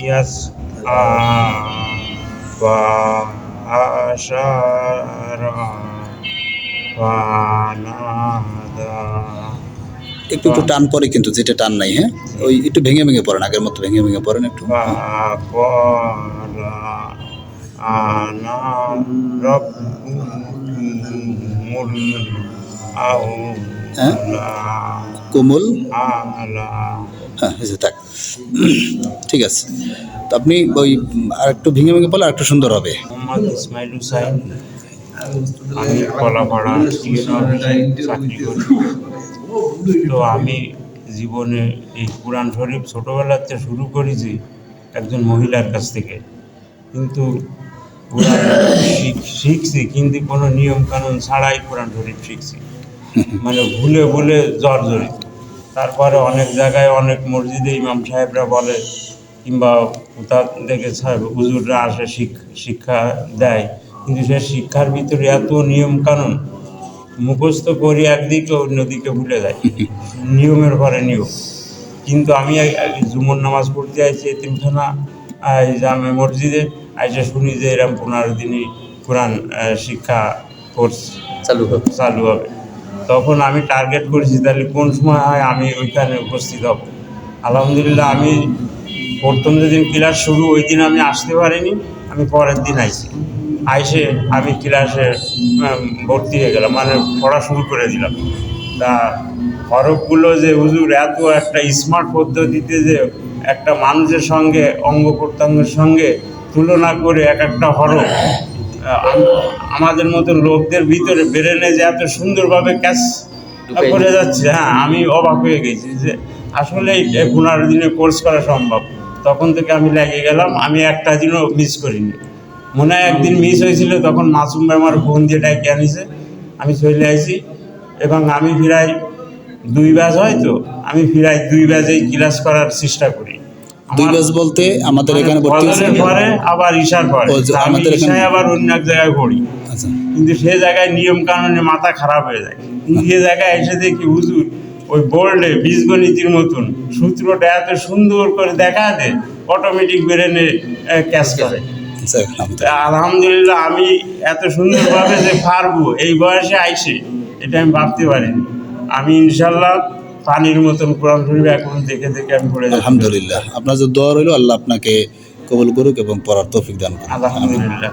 يسعى فحشر فنادى একটু একটু টান পরে, কিন্তু যেটা টান নাই, হ্যাঁ ওই একটু ভেঙে ভেঙে পড়েন, আগের মতো ভেঙে ভেঙে পড়েন একটু। فقال أنا ربكم হ্যাঁ الأعلى কোমল, أعلى হ্যাঁ এসে থাক, ঠিক আছে। তো আপনি ওই আর একটু ভেঙে ভেঙে পড়লে আর একটু সুন্দর হবে। মোহাম্মদ ইসমাইল হুসাইন, আমি কলাপাড়া টিএন অফিসে চাকরি করি। তো আমি জীবনে এই কোরআন শরীফ ছোটোবেলাতে শুরু করেছি একজন মহিলার কাছ থেকে, কিন্তু কোরআন শিখছি কিন্তু কোনো নিয়মকানুন ছাড়াই কোরআন শরীফ শিখছি, মানে ভুলে ভুলে জর্জরিত। তারপরে অনেক জায়গায় অনেক মসজিদে ইমাম সাহেবরা বলে কিংবা কোথা থেকে হুজুররা আসে শিক্ষা দেয়, কিন্তু সে শিক্ষার ভিতরে এত নিয়মকানুন মুখস্থ করি একদিকে অন্যদিকে ভুলে যায়, নিয়মের পরে নিয়ম। কিন্তু আমি জুমর নামাজ পড়তে আইছি এতিমখানা জামে মসজিদে, আইসে শুনি যে এরকম 15 দিনই কোরআন শিক্ষা কোর্স চালু হবে। তখন আমি টার্গেট করেছি তাহলে কোন সময় হয় আমি ওইখানে উপস্থিত হব। আলহামদুলিল্লাহ আমি প্রথম যেদিন ক্লাস শুরু ওই দিন আমি আসতে পারিনি, আমি পরের দিন আইসে আমি ক্লাসে ভর্তি হয়ে গেলাম, মানে পড়া শুরু করে দিলাম। তা হরফগুলো যে হুজুর এত একটা স্মার্ট পদ্ধতিতে যে একটা মানুষের সঙ্গে অঙ্গ প্রত্যঙ্গের সঙ্গে তুলনা করে এক একটা হরফ আমাদের মতো লোকদের ভিতরে ব্রেনে যে এত সুন্দরভাবে ক্যাচ করে যাচ্ছে, হ্যাঁ আমি অবাক হয়ে গেছি যে আসলে 15 দিনে কোর্স করা সম্ভব। তখন থেকে আমি লেগে গেলাম, আমি একটা দিনও মিস করিনি। মনে হয় একদিন মিস হয়েছিল, তখন মাসুম ভাই আমার ফোন দিয়ে ডাকে আনিছে, আমি চলে আসি এবং আমি প্রায় 2 ব্যাচ হয়, তো আমি প্রায় 2 ব্যাচেই ক্লাস করার চেষ্টা করি। 2 ব্যাচ বলতে আমাদের এখানে ভর্তি হয়েছে পরে আবার ঈশার পরে, আমি ঈশায় আবার অন্য এক জায়গায় পড়ি, কিন্তু সে জায়গায় নিয়ম কানুনে মাথা খারাপ হয়ে যায়। কিন্তু সে জায়গায় এসে দেখি হুজুর ওই বোর্ডে বীজগণিতের মতন সূত্রটা এত সুন্দর করে দেখা দেয়, অটোমেটিক ব্রেনে ক্যাচ করে। আলহামদুলিল্লাহ আমি এত সুন্দরভাবে যে পারবো এই বয়সে আইসে এটা আমি ভাবতে পারিনি। আমি ইনশাল্লাহ পানির মতন কোরআন শরীফ এখন দেখে দেখে আমি পড়ে যাচ্ছি। আলহামদুলিল্লাহ, আপনার যে দোয়া রইল আল্লাহ আপনাকে কবুল করুক এবং পড়ার তৌফিক দান করুন। আলহামদুলিল্লাহ।